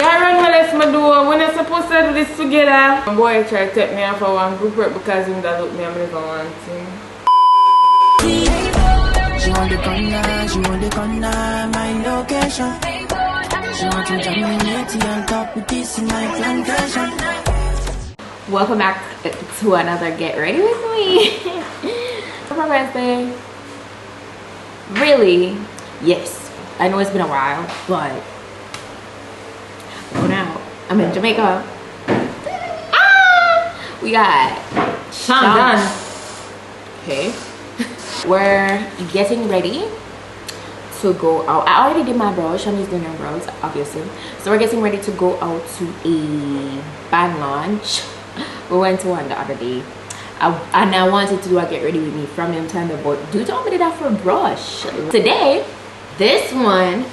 Yeah, run my left my door. We're not supposed to do this together. My boy tried to take me off for one group work because him that look me and never want him. She want the corner, she want the corner, my location. She want to dominate on top with this in my plantation. Welcome back to another Get Ready With Me. For my birthday. Really? Yes. I know it's been a while, but now I'm in Jamaica. We got done. Okay. We're getting ready to go out. I already did my brows. Shami's doing her brows, obviously. So we're getting ready to go out to a band launch. We went to one the other day. And I wanted to do a Get Ready With Me from him time, but dude told me that for brush. Today, this one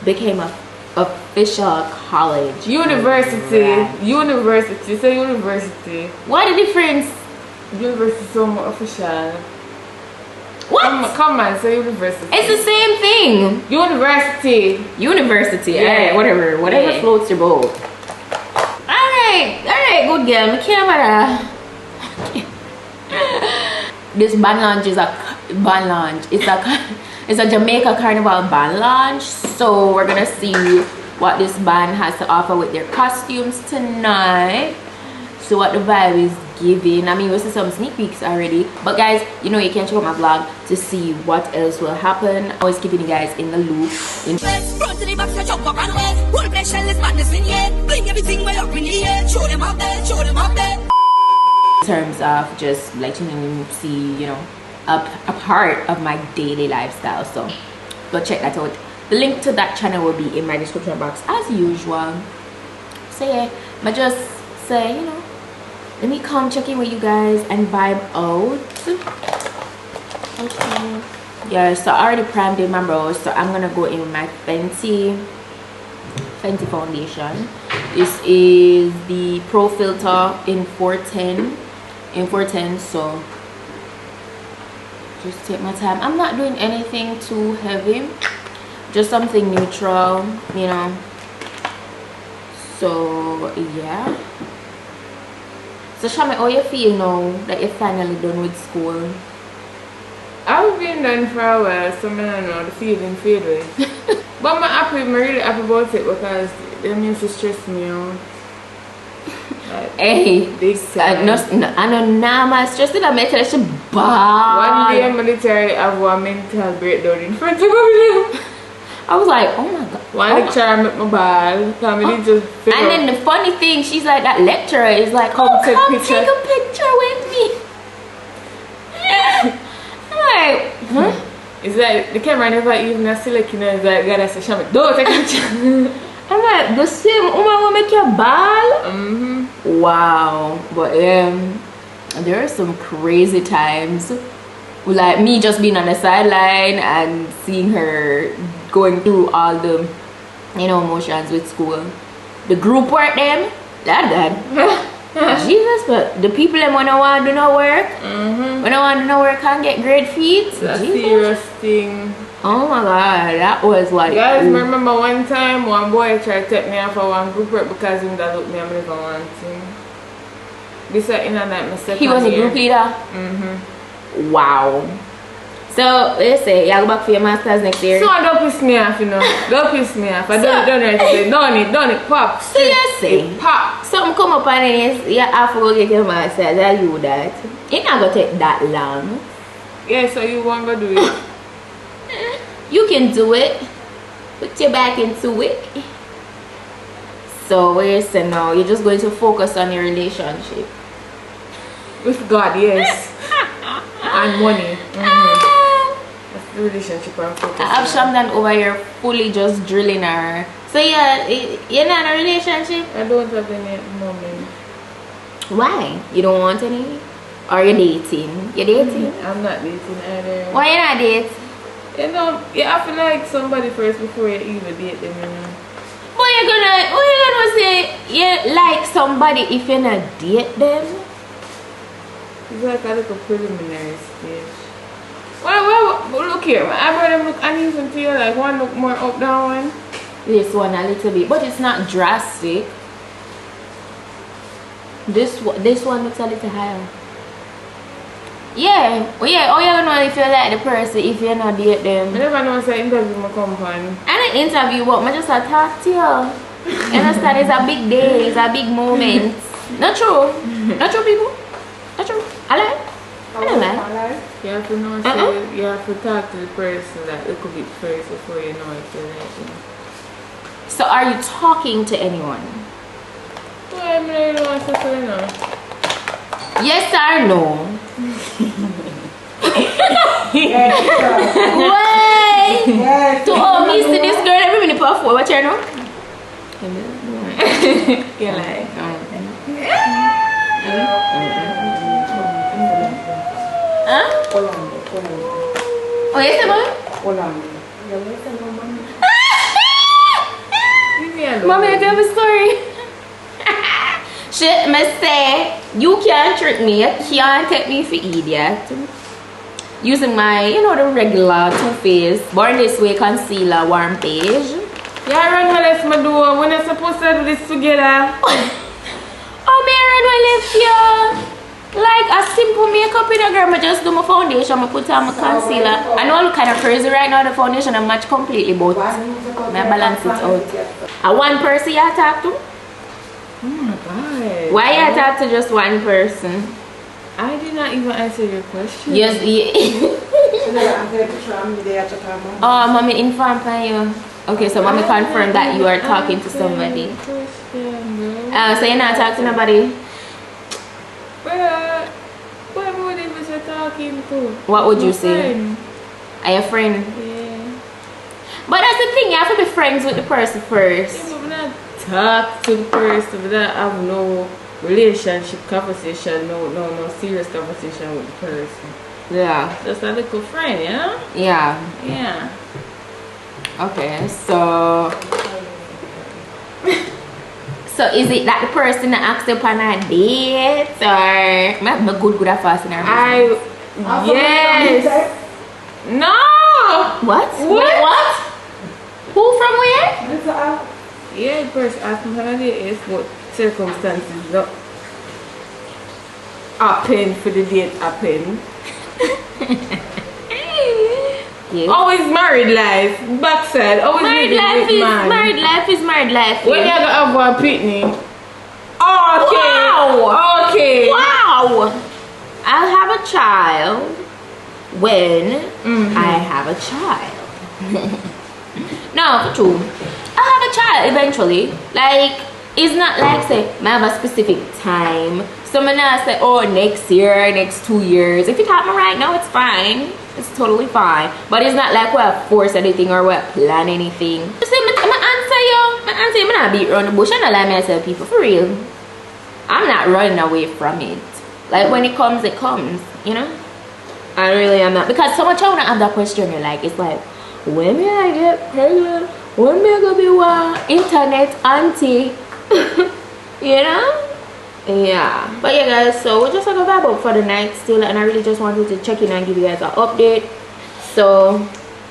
became a official college. University. University. Say university. What the difference? University is so more official. What? Come on, say university. It's the same thing. University. University. Yeah. Alright, whatever. Whatever floats your boat. Alright, good girl. My camera. This band launch is a band launch. It's a Jamaica Carnival band launch. So we're gonna see what this band has to offer with their costumes tonight. So what the vibe is giving. I mean, we see some sneak peeks already, but guys, you know, you can check out my vlog to see what else will happen. Always keeping you guys in the loop. In terms of just letting you see, you know, a part of my daily lifestyle. So go check that out. The link to that channel will be in my description box as usual. So yeah, but just say, you know, let me come check in with you guys and vibe out. Okay. Yeah, so I already primed in my brows, so I'm gonna go in with my Fenty foundation. This is the Pro Filter in 410. So just take my time. I'm not doing anything too heavy, just something neutral, you know. So yeah. So Shami, how you feel now that you're finally done with school? I've been done for a while, so I don't know, the feeling fade away. But I'm really happy about it because it used to stress me out. Like, hey, big time. I know now my stress that I make it bad. One day I'm literally have one mental breakdown in front of me. I was like, oh my god. One lecturer make my ball. Just and then the funny thing, she's like, that lecturer is like, come take a picture with me. I'm like, huh? It's like the camera never even select, you know, it's like God, I say, Shami, don't take a picture. I'm like, the same woman will make your ball? Wow. But there are some crazy times with like me just being on the sideline and seeing her going through all the, you know, motions with school. The group work them, that Jesus, but the people them when I want to do no work, when I want to do no work can't get grade feet. It's a serious thing. Oh my god, that was like, guys, remember one time one boy tried to take me off for one group work because him that look me and never want him. This is in a night my second he was a group leader. Wow. So let's say y'all go back for your masters next year. So don't piss me off, you know. Don't piss me off. I don't it, pop. So you say pop. something come up and then you have to go get your masters. I'll do that. It's not gonna take that long. Yeah, so you want to do it. You can do it. Put your back into it. So what you say now? You're just going to focus on your relationship with God, yes. And money. That's the relationship I'm focusing on. I have Shamdan over here fully just drilling her. So yeah, you're not in a relationship? I don't have any at the moment. Why? You don't want any? Or you're dating? You're dating? I'm not dating either. Why you not date? You know, you have to like somebody first before you even date them, you know. But you're gonna say you like somebody if you're not date them? It's like a little preliminary stage. Well, look here. My eyebrow them look uneven to you, like one look more up down one. This one a little bit, but it's not drastic. This one looks a little higher. Yeah, oh yeah, oh you don't know if you like the person, if you not date them. I never know say interview my company. I don't interview, but I just talk to you. You understand? It's a big day, it's a big moment. Not true. Not true, people. Not true. I like. I don't like. You have to know, say, you have to talk to the person that it could be first before you know if you like them. So are you talking to anyone? Well, I mean, I don't want to say no. Yes or no? Wait! To all me see this girl every minute per 4, what you know? You like. Huh? Oh, yes, mom? Mommy, I have a story. Shit, me say, you can't trick me. You can't take me for idiot. Using my, you know, the regular Too Faced Born This Way concealer warm page. Yeah, run my left my door. We're not supposed to do this together. Oh, me run my left here. Like a simple makeup in a girl. I just do my foundation. I put on my concealer. I know I look kind of crazy right now. The foundation I match completely, but I balance it out. And one person you talk to? Oh my god. Why you talk to just one person? I did not even answer your question. Yes, oh, mommy informed you. Okay, so mommy confirmed that you are talking to somebody. So you're not talking to nobody? Well, what would you be talking to? What would you say? Are you a friend? Yeah. But that's the thing, you have to be friends with the person first. Yeah, but we're not talk to the person, we don't have no relationship conversation, no serious conversation with the person. Yeah. Just a little friend, yeah? Yeah. Yeah. Okay, so so is it that the person that asked you upon a date, or I'm good at fasting? Yes. No. What? Wait, what? Who from where? Yeah, the person asked me upon a date is what circumstances not happen for the date happen. Yes. Always married life, backside. Always married life is married life is married life. When you gonna have one pitney? Okay. Wow. Okay. Wow. I'll have a child when I have a child. No, for true. I'll have a child eventually. Like, it's not like say I have a specific time. So I'm not say, oh, next year, next 2 years. If it happen right now, it's fine. It's totally fine. But it's not like we'll force anything or we'll plan anything. You see, my answer you, I'm not beat around the bush. I'm not like me to tell people, for real. I'm not running away from it. Like, when it comes, you know? I really am not. Because so much I want to have that question, you're like, it's like, when may I get pregnant? When may I go be one internet auntie? You know? Yeah, but yeah guys, so we're just gonna vibe up for the night still, and I really just wanted to check in and give you guys an update. So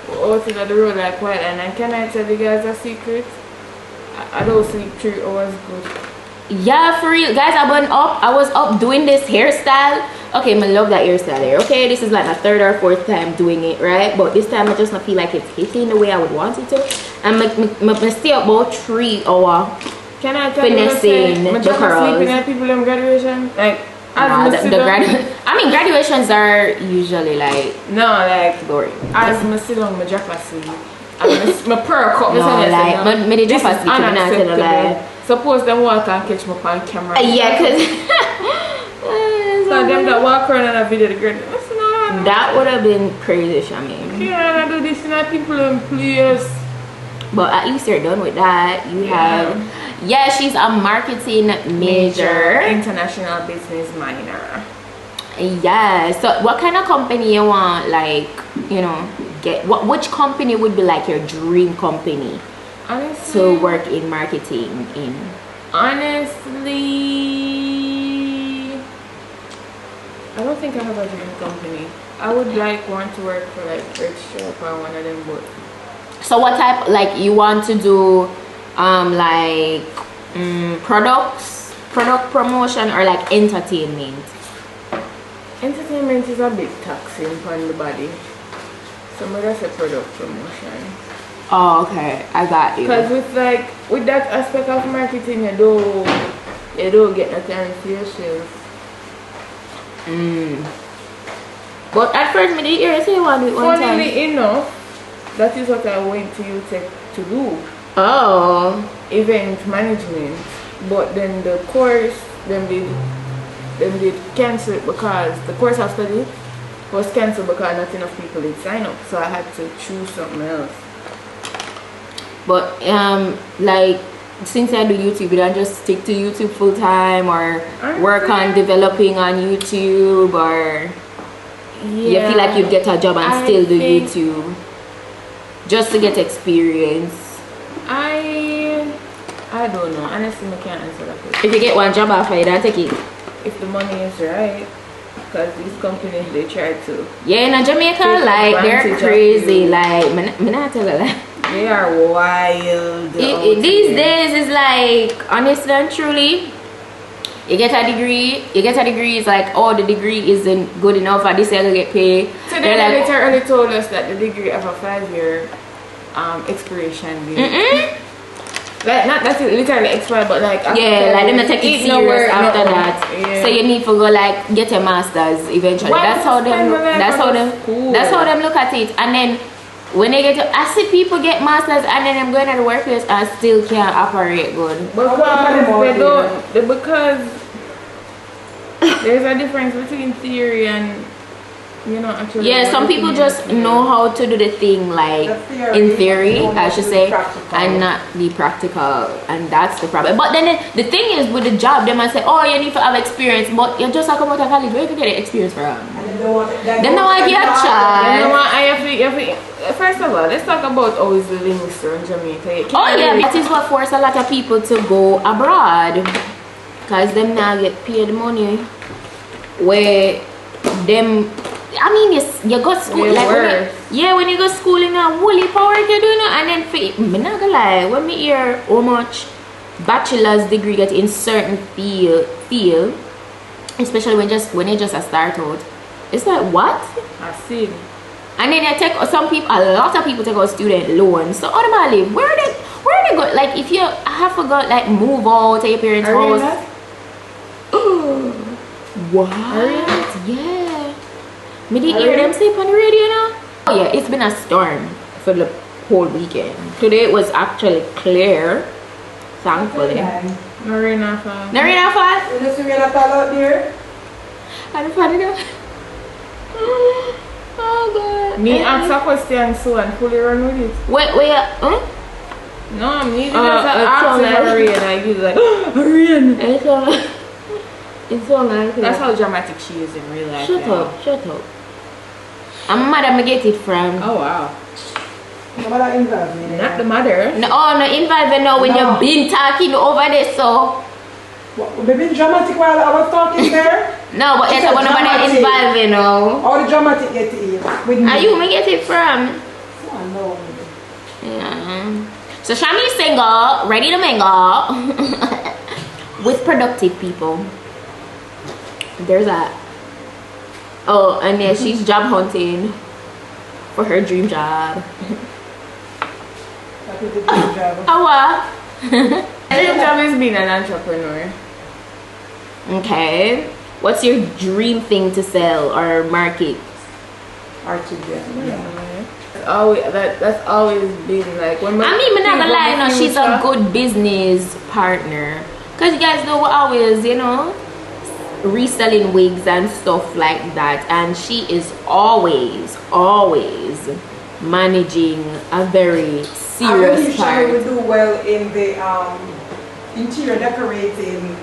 we're out on the road like wild, and can I tell you guys a secret? I don't sleep 3 hours good. Yeah, for real guys, I was up doing this hairstyle. Okay, I love that hairstyle there. Okay, this is like my 3rd or 4th time doing it, right? But this time I just don't feel like it's hitting the way I would want it to, and I stay up about 3 hours. Can I tell you the curls? Sleeping at people in graduation? Like, I mean, graduations are usually like boring. As I sit on my drop asleep, my perk up. No, like, me drop asleep, I'm not telling lie. Suppose them walk and catch me on camera. Yeah, cause so them that walk around and a video the girl. That would have been crazy, Shami. Yeah, I do this in people in place. But at least you're done with that. You have. Yeah, she's a marketing major, international business minor. Yeah, so what kind of company you want, like, you know, which company would be like your dream company? Honestly, to work in marketing in? Honestly, I don't think I have a dream company. I would want to work for like Rich Shop or one of them, but So what type, like you want to do like product promotion or like entertainment? Entertainment is a bit taxing on the body. So I'm gonna say product promotion. Oh, okay, I got you. Because with that aspect of marketing, you don't get no time for yourself. But at first, me did hear you say one time. Funnily enough, that is what I went to UTech to do. Oh. Event management. But then the course, them did cancel it because the course I studied was cancelled because not enough people did sign up. So I had to choose something else. But like since I do YouTube, you don't just stick to YouTube full time or work on developing on YouTube, or you feel like you'd get a job and still do YouTube just to get experience? I don't know. Honestly, I can't answer that question. If you get one job offer, you don't take it. If the money is right, because these companies, they try to. Yeah, in Jamaica, like they're crazy. Like, me not tell you that. They are wild. These days is like, honestly and truly, you get a degree, it's like, oh, the degree isn't good enough for this year to get paid. So they literally told us that the degree have a 5-year expiration date. Like, not that it literally expired, but like like them not take it serious after that. So you need to go like get a master's eventually. That's how them look at it. And then when they get to, I see people get masters and then I'm going to the workplace and still can't operate good. Because there's a difference between theory and actually. Yeah, some people just know how to do the thing like in theory, I should say, and not be practical, and that's the problem. But then the thing is with the job, they might say, oh, you need to have experience, but you just come out of college, where you get the experience from? Then now I get a child. First of all, let's talk about always living in Jamaica. That is what forced a lot of people to go abroad, because them now get paid money where them. I mean, you go school when you go school in a woolly power you do, and then me not gonna lie, when me hear how much bachelor's degree get in certain field, especially when you just start out, it's like what? I see. And then you take a lot of people take out student loans, so automatically where they go? Like if you have to go like move out to your parents' house. What? Yeah. Me did hear them say on the radio now. Oh yeah, it's been a storm for the whole weekend. Today it was actually clear, thankfully. Marina fall. Marina fall? You just Marina fall out there? I don't find it out. Oh god. Me ask a question so and fully run with it. Wait, huh? No, I'm needing to ask Marina and I use like Marina. It's so nice. That's how dramatic she is in real life. Shut up. I'm mad I get it from. Oh wow. The mother involved me. Not the mother. No, no involved no when you've been talking over there, so. What, we been dramatic while I was talking there? No, but it's one nobody involved, you know. All the dramatic get it with me. Are you me get it from? I know. Yeah. So Shami is single, ready to mingle with productive people. There's that. Oh, and then she's job hunting for her dream job. That is the dream job. Awa. Dream job is being an entrepreneur. Okay. What's your dream thing to sell or market? That's always been like when I mean, I'm not gonna lie, no, she's a good business partner. Cause you guys know we're always, reselling wigs and stuff like that, and she is always managing a very serious part. I believe she will do well in the interior decorating,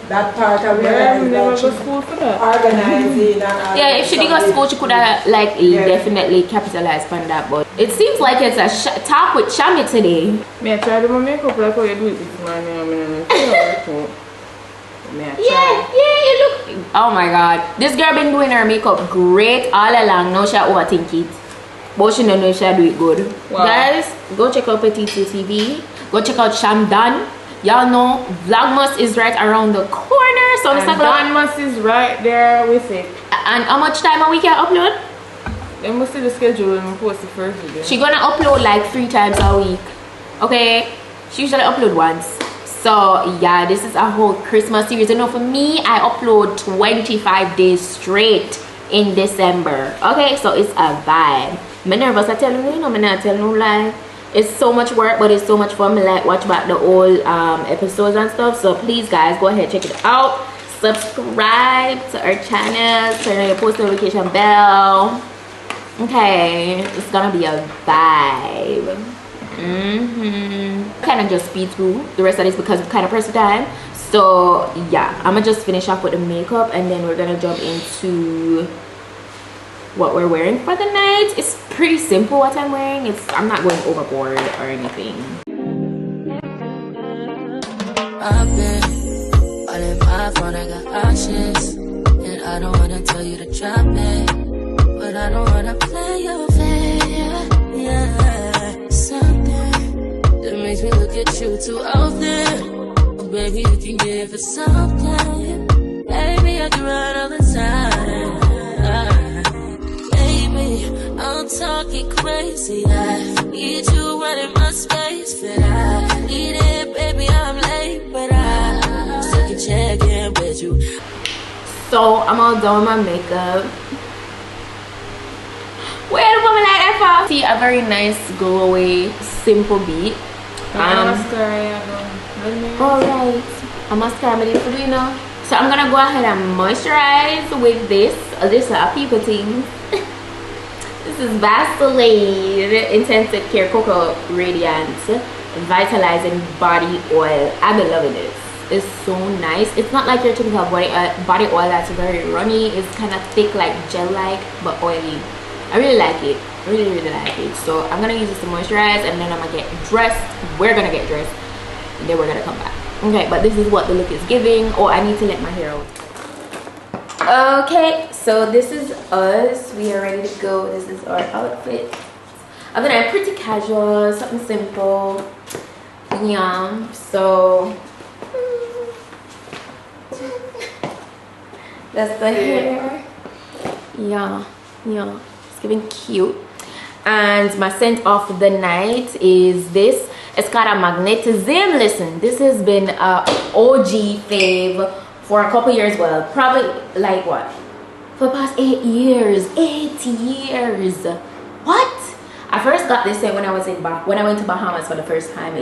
that part of never go school for that. Organizing. Yeah, if she did go school, she could have definitely capitalized on that. But it seems like it's a talk with Shami today. Me I try to do my makeup like how you do it this morning. Yeah, you look. Oh my god, this girl been doing her makeup great all along. Now she overthink it. but she don't know if she'll do it good. Wow. Guys, go check out PETITE-SUE TV. Go check out Shamdan. Y'all know Vlogmas is right around the corner. So And Vlogmas is right there with it. And how much time a week you upload? They must see the schedule when we post the first video. She gonna upload like 3 times a week. Okay? She usually upload once. So yeah, this is a whole Christmas series. You know, for me, I upload 25 days straight in December. Okay, so it's a vibe. I'm nervous, I tell you, I'm not telling no lie. It's so much work, but it's so much fun. I like watch back the old episodes and stuff. So please guys, go ahead, check it out. Subscribe to our channel, turn on your post notification bell. Okay, it's gonna be a vibe. Kind of just speed through the rest of this because we kind of pressed the time. So yeah, I'm gonna just finish off with the makeup and then we're gonna jump into what we're wearing for the night. It's pretty simple what I'm wearing. I'm not going overboard or anything. I've been all in my phone, I got options, and I don't wanna tell you to drop it, but I don't wanna play your fair. Yeah, something that makes me look at you too often. Oh, baby, you can give it something. Baby, I can run all the time. I'm talking crazy. I need you running my space, but I need it, baby. I'm late, but I still can check in with you. So I'm all done with my makeup. Where the woman like that for? See a very nice go away, simple beat. Mascara. Alright, a mascara I'm for you know. So I'm gonna go ahead and moisturize with this. This is a people thing. This is Vaseline Intensive Care Cocoa Radiant Vitalizing Body Oil. I've been loving this. It's so nice. It's not like your typical body oil that's very runny. It's kind of thick, like gel-like, but oily. I really like it. Really like it. So I'm gonna use this to moisturize, and then I'm gonna get dressed. We're gonna get dressed, and then we're gonna come back. Okay, but this is what the look is giving. Oh, I need to let my hair out. Okay, so this is us. We are ready to go. This is our outfit. I'm gonna pretty casual, something simple. Yeah, so that's the hair. Yeah, it's giving cute. And my scent of the night is this. It's got a magnetism. Listen, this has been a OG fave for a couple years. Well, probably like what, for the past 8 years. 8 years. What? I first got this thing when I went to Bahamas for the first time.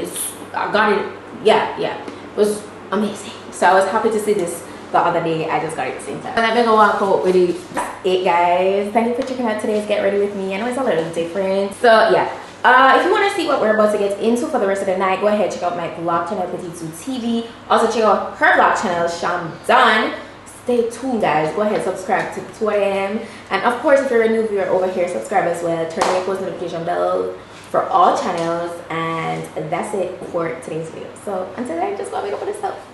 I got it. Yeah, it was amazing. So I was happy to see this the other day. I just got it at the same time. And I'm gonna walk out with it. That's it, guys. Thank you for checking out today's Get Ready With Me. I know it's a little different. So yeah, if you want to see what we're about to get into for the rest of the night, go ahead, check out my vlog channel, PETITE-SUE TV. Also check out her vlog channel, Shamdan. Stay tuned, guys. Go ahead, subscribe to 2 AM. And of course, if you're a new viewer over here, subscribe as well. Turn on your post notification bell for all channels. And that's it for today's video. So until then, just go make up for yourself.